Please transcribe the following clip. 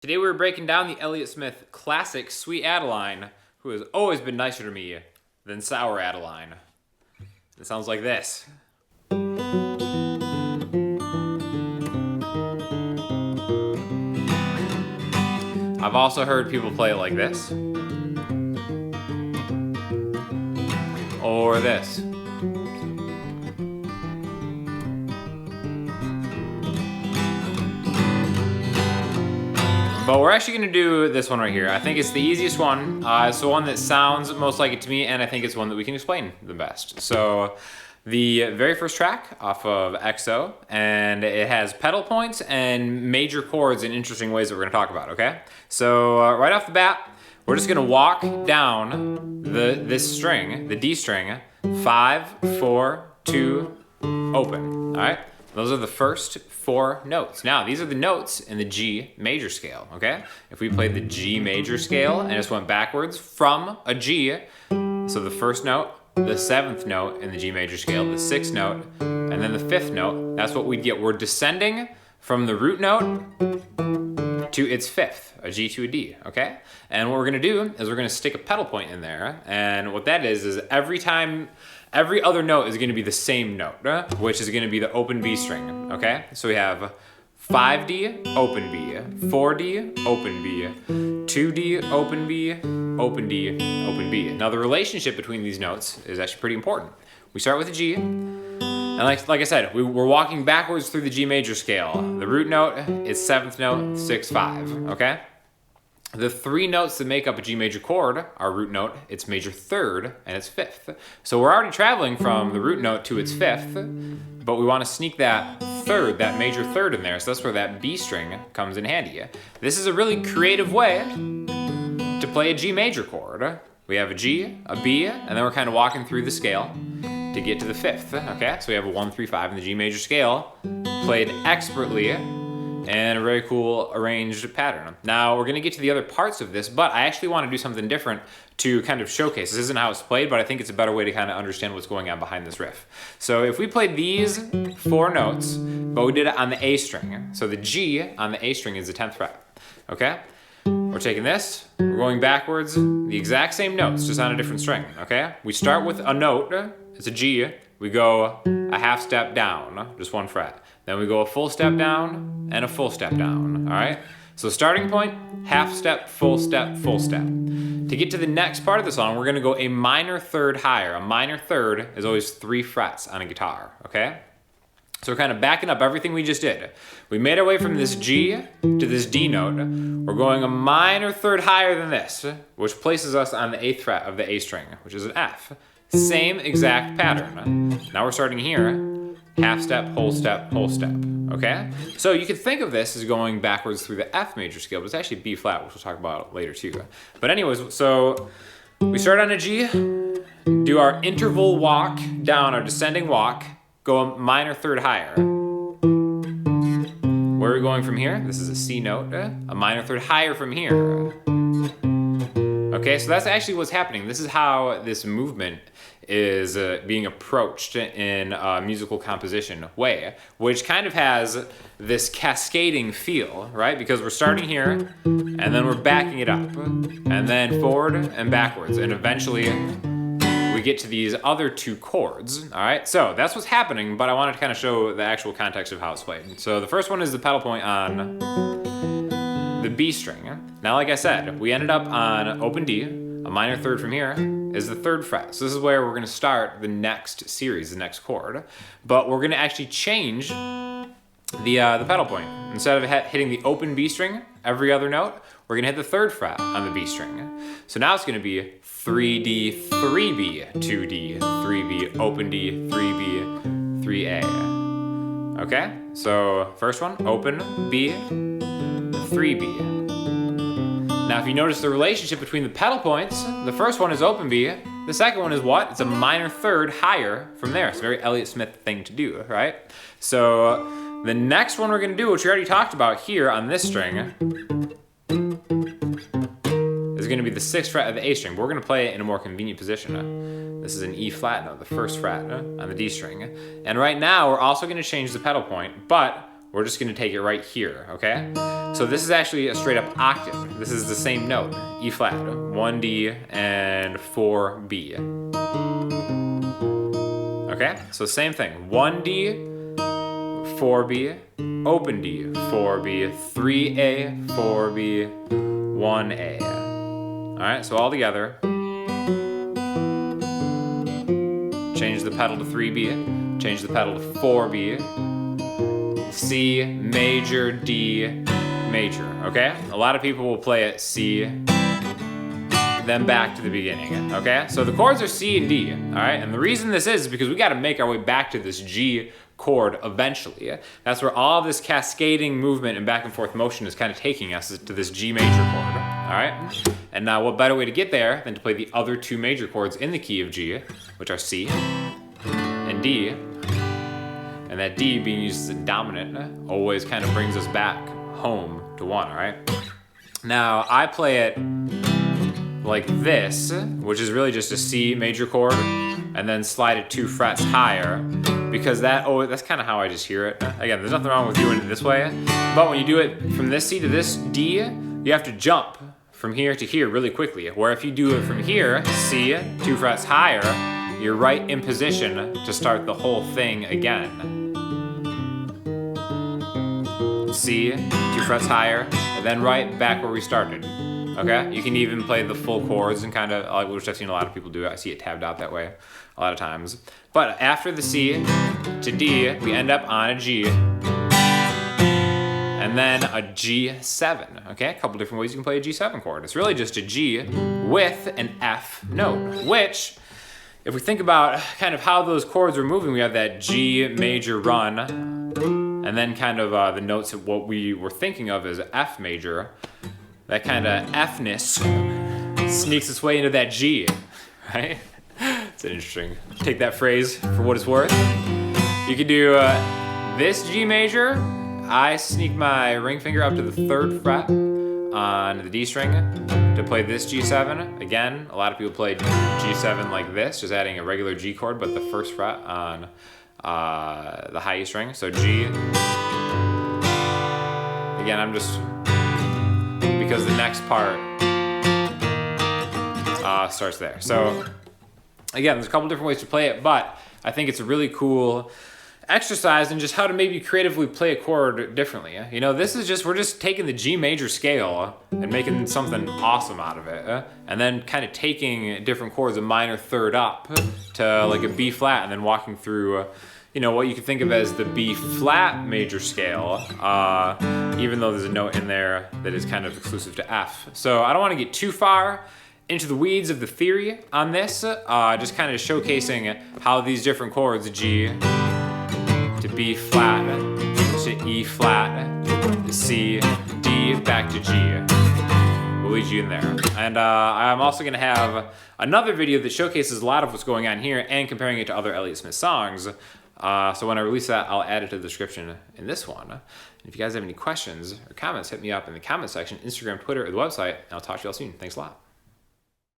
Today we're breaking down the Elliott Smith classic Sweet Adeline, who has always been nicer to me than Sour Adeline. It sounds like this. I've also heard people play it like this. Or this. But we're actually gonna do this one right here. I think it's the easiest one. It's the one that sounds most like it to me, and I think it's one that we can explain the best. So the very first track off of XO, and it has pedal points and major chords in interesting ways that we're gonna talk about, okay? So right off the bat, we're just gonna walk down this string, the D string, 5, 4, 2, open, all right? Those are the first 4 notes. Now, these are the notes in the G major scale, okay? If we played the G major scale and just went backwards from a G, so the first note, the 7th note in the G major scale, the 6th note, and then the 5th note, that's what we'd get. We're descending from the root note to its 5th, a G to a D, okay? And what we're gonna do is we're gonna stick a pedal point in there, and what that is every other note is gonna be the same note, which is gonna be the open B string, okay? So we have 5D, open B, 4D, open B, 2D, open B, open D, open B. Now the relationship between these notes is actually pretty important. We start with a G, and like I said, we're walking backwards through the G major scale. The root note is 7th note, 6, 5, okay? The 3 notes that make up a G major chord are root note, its major 3rd, and its 5th. So we're already traveling from the root note to its 5th, but we want to sneak that 3rd, that major 3rd in there, so that's where that B string comes in handy. This is a really creative way to play a G major chord. We have a G, a B, and then we're kind of walking through the scale to get to the 5th, okay? So we have a 1, 3, 5 in the G major scale, played expertly, and a very cool arranged pattern. Now we're gonna get to the other parts of this, but I actually want to do something different to kind of showcase. This isn't how it's played, but I think it's a better way to kind of understand what's going on behind this riff. So if we played these 4 notes, but we did it on the A string. So the G on the A string is the 10th fret, okay? We're taking this, we're going backwards, the exact same notes, just on a different string, okay? We start with a note, it's a G, we go a half step down, just 1 fret. Then we go a full step down and a full step down, all right? So starting point, half step, full step, full step. To get to the next part of the song, we're gonna go a minor 3rd higher. A minor 3rd is always 3 frets on a guitar, okay? So we're kind of backing up everything we just did. We made our way from this G to this D note. We're going a minor 3rd higher than this, which places us on the 8th fret of the A string, which is an F. Same exact pattern. Now we're starting here, half step, whole step, okay? So you could think of this as going backwards through the F major scale, but it's actually B flat, which we'll talk about later too. But anyways, so we start on a G, do our interval walk down, our descending walk, go a minor 3rd higher. Where are we going from here? This is a C note, a minor 3rd higher from here. Okay, so that's actually what's happening. This is how this movement is being approached in a musical composition way, which kind of has this cascading feel, right? Because we're starting here, and then we're backing it up, and then forward and backwards, and eventually we get to these other 2 chords, all right? So that's what's happening, but I wanted to kind of show the actual context of how it's played. So the first one is the pedal point on the B string. Now, like I said, we ended up on open D, a minor 3rd from here is the 3rd fret. So this is where we're gonna start the next series, the next chord. But we're gonna actually change the pedal point. Instead of hitting the open B string every other note, we're gonna hit the 3rd fret on the B string. So now it's gonna be 3D, 3B, 2D, 3B, open D, 3B, 3A. Okay, so first one, open B, 3B. Now if you notice the relationship between the pedal points, the first one is open B, the second one is what? It's a minor 3rd higher from there. It's a very Elliott Smith thing to do, right? So the next one we're gonna do, which we already talked about here on this string, is gonna be the 6th fret of the A string, but we're gonna play it in a more convenient position. This is an E flat note, the 1st fret on the D string. And right now we're also gonna change the pedal point, but we're just gonna take it right here, okay? So this is actually a straight up octave. This is the same note, E flat, 1D and 4B. Okay, so same thing, 1D, 4B, open D, 4B, 3A, 4B, 1A. All right, so all together. Change the pedal to 3B, change the pedal to 4B, C, major, D, major, okay? A lot of people will play it C, then back to the beginning, okay? So the chords are C and D, all right? And the reason this is because we gotta make our way back to this G chord eventually. That's where all of this cascading movement and back and forth motion is kind of taking us to this G major chord, all right? And now what better way to get there than to play the other two major chords in the key of G, which are C and D. And that D being used as a dominant always kind of brings us back home to 1, all right? Now I play it like this, which is really just a C major chord, and then slide it 2 frets higher, because that's kind of how I just hear it. Again, there's nothing wrong with doing it this way, but when you do it from this C to this D, you have to jump from here to here really quickly, where if you do it from here, C, 2 frets higher, you're right in position to start the whole thing again. C, 2 frets higher, and then right back where we started. Okay? You can even play the full chords and kind of, which I've seen a lot of people do. I see it tabbed out that way a lot of times. But after the C to D, we end up on a G, and then a G7, okay? A couple different ways you can play a G7 chord. It's really just a G with an F note, which, if we think about kind of how those chords are moving, we have that G major run, and then kind of the notes of what we were thinking of as F major. That kind of F-ness sneaks its way into that G, right? It's interesting. Take that phrase for what it's worth. You could do this G major. I sneak my ring finger up to the 3rd fret on the D string to play this G7. Again, a lot of people play G7 like this, just adding a regular G chord, but the 1st fret on the high E string. So G. Again, I'm just, because the next part starts there. So again, there's a couple different ways to play it, but I think it's a really cool exercise in just how to maybe creatively play a chord differently. You know, this is just, we're just taking the G major scale and making something awesome out of it. And then kind of taking different chords, a minor 3rd up to like a B flat, and then walking through you know, what you could think of as the B flat major scale, even though there's a note in there that is kind of exclusive to F. So I don't want to get too far into the weeds of the theory on this, just kind of showcasing how these different chords, G to B flat, to E flat, to C, D, back to G, will lead you in there. And I'm also going to have another video that showcases a lot of what's going on here and comparing it to other Elliott Smith songs. So when I release that, I'll add it to the description in this one. And if you guys have any questions or comments, hit me up in the comment section, Instagram, Twitter, or the website, and I'll talk to you all soon. Thanks a lot.